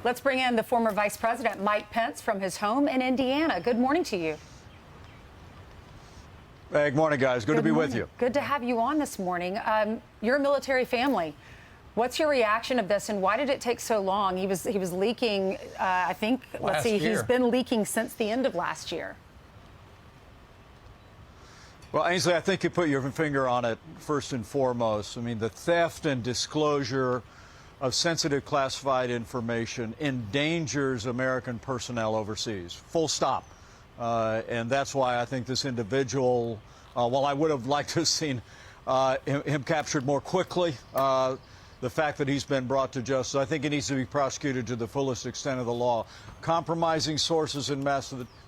Let's bring in the former Vice President Mike Pence from his home in Indiana. Good morning to you. Hey, good morning, guys. Good to be with you. Good to have you on this morning. You're a military family. What's your reaction of this, and why did it take so long? He was leaking, I think, he's been leaking since the end of last year. Well, Ainsley, I think you put your finger on it first and foremost. I mean, the theft and disclosure of sensitive classified information endangers American personnel overseas, full stop. And that's why I think this individual, while I would have liked to have seen him captured more quickly, the fact that he's been brought to justice, I think he needs to be prosecuted to the fullest extent of the law. Compromising sources and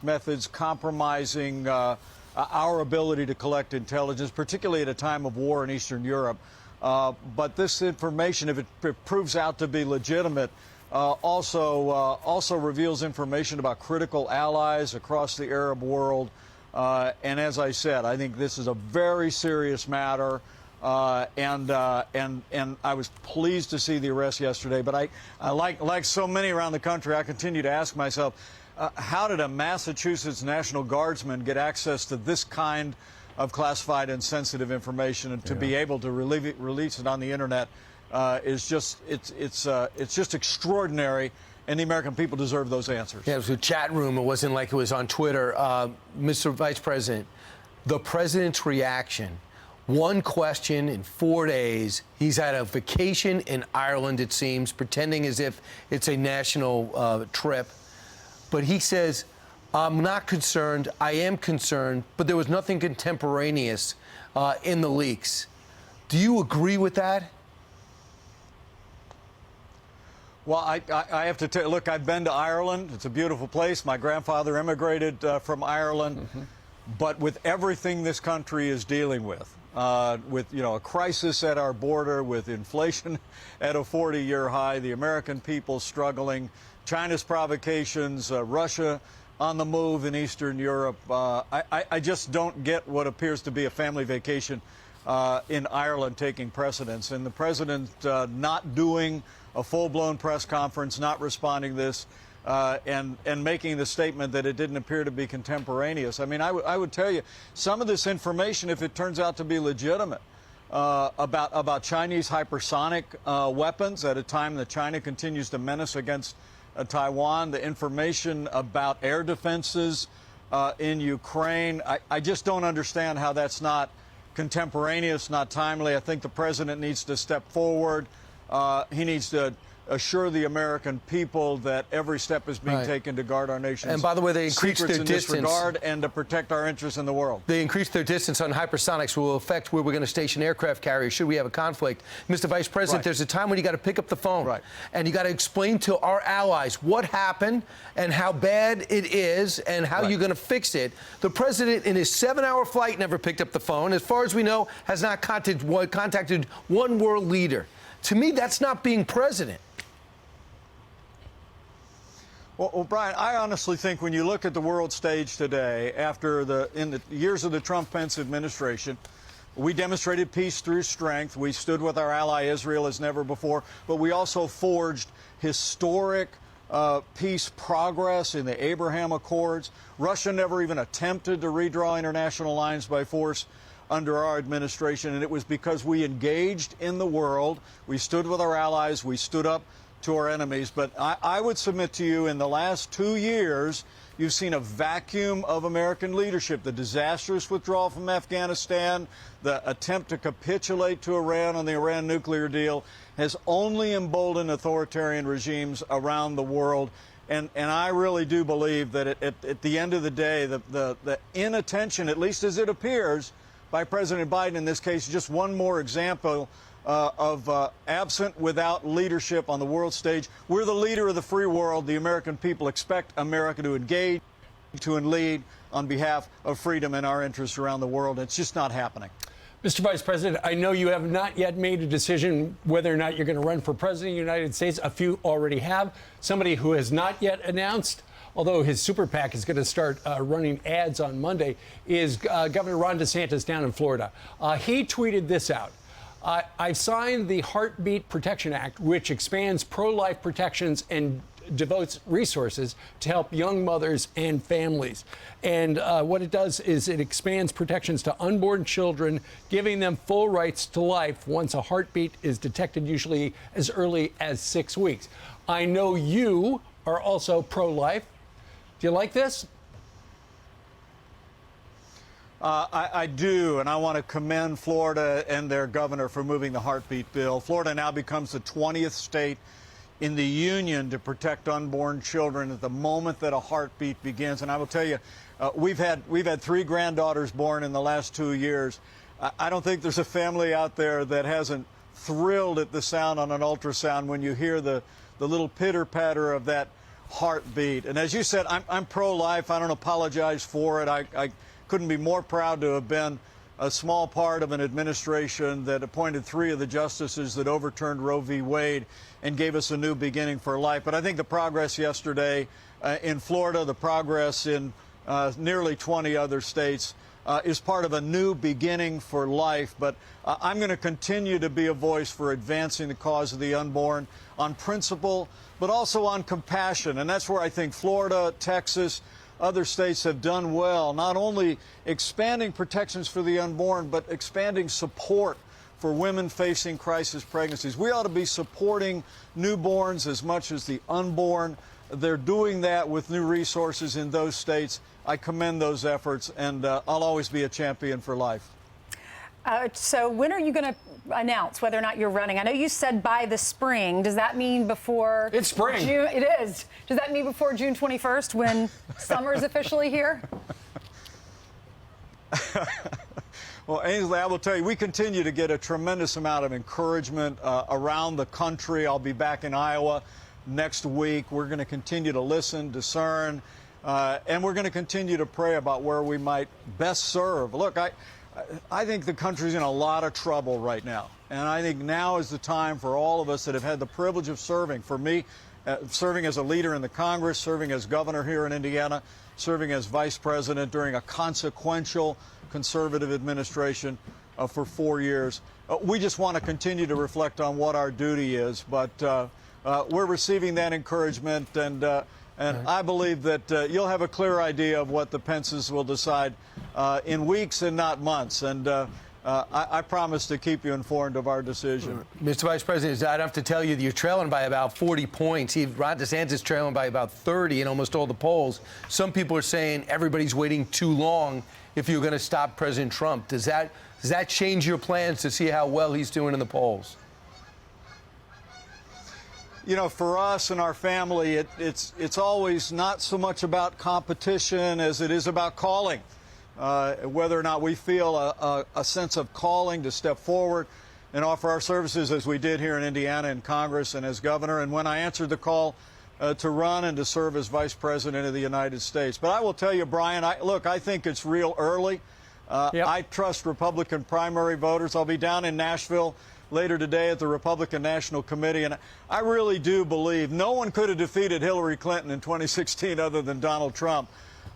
methods, compromising our ability to collect intelligence, particularly at a time of war in Eastern Europe. But this information, if it proves out to be legitimate, also reveals information about critical allies across the Arab world. And as I said, I think this is a very serious matter. And I was pleased to see the arrest yesterday. But I like so many around the country, I continue to ask myself, how did a Massachusetts National Guardsman get access to this kind of classified and sensitive information, and to be able to release it on the internet is just it's just extraordinary, and the American people deserve those answers. Yeah, it was a chat room. It wasn't like it was on Twitter. Mr. Vice President, the president's reaction. One question in 4 days. He's at a vacation in Ireland, it seems, pretending as if it's a national trip. But he says, I'm not concerned. I am concerned, but there was nothing contemporaneous in the leaks. Do you agree with that? Well, I have to tell you, look, I've been to Ireland. It's a beautiful place. My grandfather immigrated from Ireland. Mm-hmm. But with everything this country is dealing with a crisis at our border, with inflation at a 40-year high, the American people struggling, China's provocations, Russia on the move in Eastern Europe, I just don't get what appears to be a family vacation in Ireland taking precedence. And the president not doing a full-blown press conference, not responding to this, and making the statement that it didn't appear to be contemporaneous. I mean, I would tell you, some of this information, if it turns out to be legitimate, about Chinese hypersonic weapons at a time that China continues to menace against Taiwan, the information about air defenses in Ukraine, I just don't understand how that's not contemporaneous, not timely. I think the president needs to step forward. He needs to assure the American people that every step is being taken to guard our nation's and by the way, they increased their distance and to protect our interests in the world. They increased their distance on hypersonics, will affect where we're going to station aircraft carriers should we have a conflict. Mr. Vice President, there's a time when you got to pick up the phone and you got to explain to our allies what happened and how bad it is and how you're going to fix it. The president, in his 7-hour flight, never picked up the phone. As far as we know, has not contacted one world leader. To me, that's not being president. Well, Brian, I honestly think when you look at the world stage today, in the years of the Trump-Pence administration, we demonstrated peace through strength. We stood with our ally Israel as never before, but we also forged historic peace progress in the Abraham Accords. Russia never even attempted to redraw international lines by force under our administration, and it was because we engaged in the world. We stood with our allies. We stood up to our enemies. But I would submit to you, in the last 2 years, you've seen a vacuum of American leadership. The disastrous withdrawal from Afghanistan, the attempt to capitulate to Iran on the Iran nuclear deal has only emboldened authoritarian regimes around the world. And I really do believe that at the end of the day, the inattention, at least as it appears, by President Biden in this case, just one more example of absent without leadership on the world stage. We're the leader of the free world. The American people expect America to engage, to lead on behalf of freedom and our interests around the world. It's just not happening. Mr. Vice President, I know you have not yet made a decision whether or not you're going to run for president of the United States. A few already have. Somebody who has not yet announced, although his super PAC is going to start running ads on Monday, is Governor Ron DeSantis down in Florida. He tweeted this out. I signed the Heartbeat Protection Act, which expands pro-life protections and devotes resources to help young mothers and families. And what it does is it expands protections to unborn children, giving them full rights to life once a heartbeat is detected, usually as early as 6 weeks. I know you are also pro-life. Do you like this? I do, and I want to commend Florida and their governor for moving the heartbeat bill. Florida now becomes the 20th state in the union to protect unborn children at the moment that a heartbeat begins. And I will tell you, we've had 3 granddaughters born in the last 2 years. I don't think there's a family out there that hasn't thrilled at the sound on an ultrasound when you hear the little pitter-patter of that heartbeat. And as you said, I'm pro-life. I don't apologize for it. I couldn't be more proud to have been a small part of an administration that appointed 3 of the justices that overturned Roe v. Wade and gave us a new beginning for life. But I think the progress yesterday in Florida, the progress in nearly 20 other states is part of a new beginning for life. But I'm going to continue to be a voice for advancing the cause of the unborn on principle, but also on compassion. And that's where I think Florida, Texas, other states have done well, not only expanding protections for the unborn, but expanding support for women facing crisis pregnancies. We ought to be supporting newborns as much as the unborn. They're doing that with new resources in those states. I commend those efforts, and I'll always be a champion for life. So when are you going to announce whether or not you're running? I know you said by the spring. Does that mean before? It's spring. June? It is. Does that mean before June 21st when summer is officially here? Well, Ainsley, I will tell you, we continue to get a tremendous amount of encouragement around the country. I'll be back in Iowa next week. We're going to continue to listen, discern, and we're going to continue to pray about where we might best serve. Look, I think the country's in a lot of trouble right now, and I think now is the time for all of us that have had the privilege of serving. For me, serving as a leader in the Congress, serving as governor here in Indiana, serving as vice president during a consequential conservative administration for 4 years. We just want to continue to reflect on what our duty is, but we're receiving that encouragement, and I believe that you'll have a clear idea of what the Pences will decide in weeks and not months. And I promise to keep you informed of our decision. Mr. Vice President, I don't have to tell you that you're trailing by about 40 points. Ron DeSantis trailing by about 30 in almost all the polls. Some people are saying everybody's waiting too long if you're going to stop President Trump. Does that change your plans to see how well he's doing in the polls? You know, for us and our family, it's always not so much about competition as it is about calling. Whether or not we feel a sense of calling to step forward and offer our services as we did here in Indiana in Congress and as governor. And when I answered the call to run and to serve as vice president of the United States. But I will tell you, Brian, I think it's real early. I trust Republican primary voters. I'll be down in Nashville later today at the Republican National Committee, and I really do believe no one could have defeated Hillary Clinton in 2016 other than Donald Trump.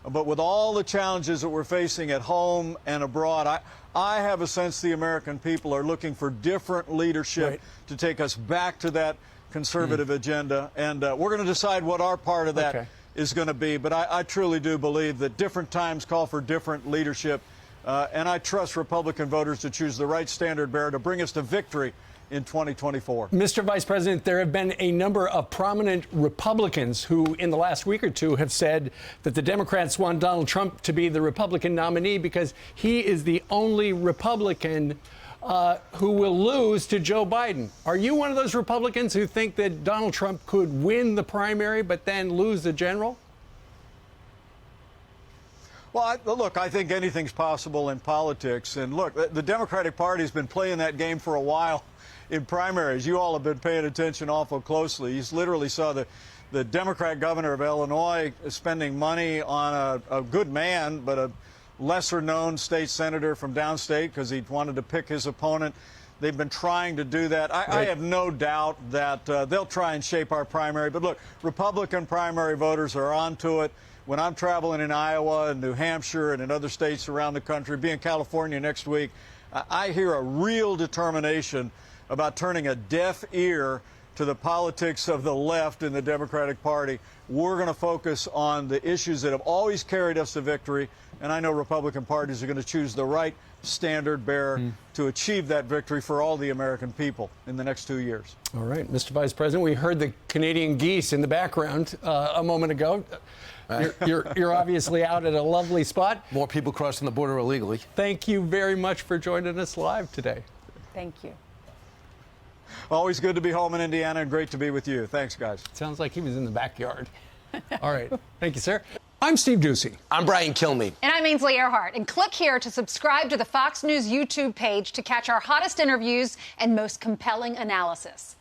But with all the challenges that we're facing at home and abroad, I have a sense the American people are looking for different leadership to take us back to that conservative agenda, and we're going to decide what our part of that is going to be. But I truly do believe that different times call for different leadership. And I trust Republican voters to choose the right standard bearer to bring us to victory in 2024. Mr. Vice President, there have been a number of prominent Republicans who, in the last week or two, have said that the Democrats want Donald Trump to be the Republican nominee because he is the only Republican who will lose to Joe Biden. Are you one of those Republicans who think that Donald Trump could win the primary but then lose the general? Well, look, I think anything's possible in politics. And look, the Democratic Party has been playing that game for a while in primaries. You all have been paying attention awful closely. You literally saw the Democrat governor of Illinois spending money on a good man, but a lesser-known state senator from downstate because he wanted to pick his opponent. They've been trying to do that. I have no doubt that they'll try and shape our primary. But look, Republican primary voters are onto it. When I'm traveling in Iowa and New Hampshire and in other states around the country, be in California next week, I hear a real determination about turning a deaf ear to the politics of the left in the Democratic Party. We're going to focus on the issues that have always carried us to victory, and I know Republican parties are going to choose the right standard bearer to achieve that victory for all the American people in the next 2 years. All right, Mr. Vice President, we heard the Canadian geese in the background a moment ago. You're obviously out at a lovely spot. More people crossing the border illegally. Thank you very much for joining us live today. Thank you. Always good to be home in Indiana and great to be with you. Thanks, guys. Sounds like he was in the backyard. All right. Thank you, sir. I'm Steve Doocy. I'm Brian Kilmeade. And I'm Ainsley Earhart. And click here to subscribe to the Fox News YouTube page to catch our hottest interviews and most compelling analysis.